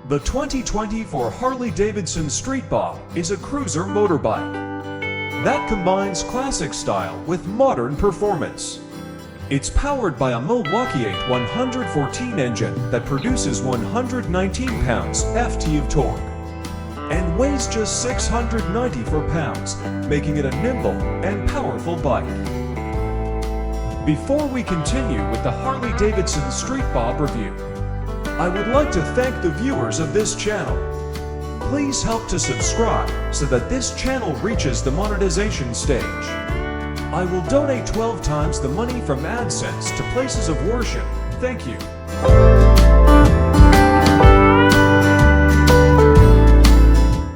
The 2024 Harley-Davidson Street Bob is a cruiser motorbike that combines classic style with modern performance. It's powered by a Milwaukee 114 engine that produces 119 pounds-ft of torque and weighs just 694 pounds, making it a nimble and powerful bike. Before we continue with the Harley-Davidson Street Bob review, I would like to thank the viewers of this channel. Please help to subscribe so that this channel reaches the monetization stage. I will donate 12 times the money from AdSense to places of worship. Thank you.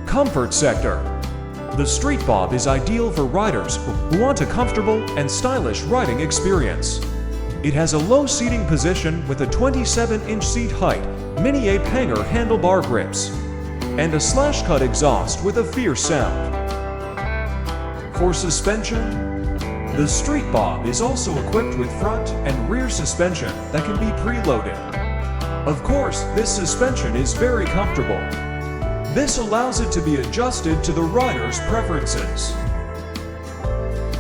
Comfort sector. The Street Bob is ideal for riders who want a comfortable and stylish riding experience. It has a low seating position with a 27-inch seat height, mini-ape hanger handlebar grips, and a slash-cut exhaust with a fierce sound. For suspension, the Street Bob is also equipped with front and rear suspension that can be preloaded. Of course, this suspension is very comfortable. This allows it to be adjusted to the rider's preferences.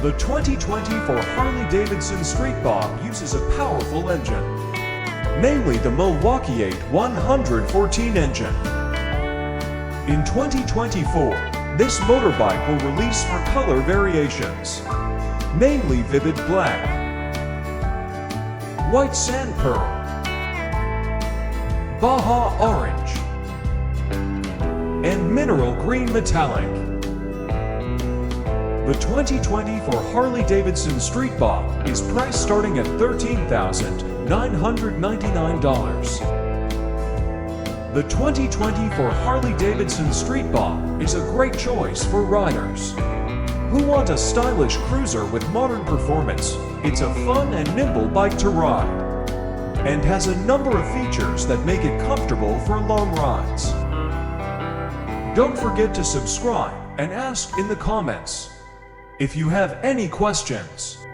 The 2024 Harley-Davidson Street Bob uses a powerful engine, namely the Milwaukee 114 engine. In 2024, this motorbike will release for color variations, namely vivid black, white sand pearl, Baja orange, and mineral green metallic. The 2024 Harley-Davidson Street Bob is priced starting at $13,999. The 2024 Harley-Davidson Street Bob is a great choice for riders who want a stylish cruiser with modern performance. It's a fun and nimble bike to ride and has a number of features that make it comfortable for long rides. Don't forget to subscribe and ask in the comments if you have any questions.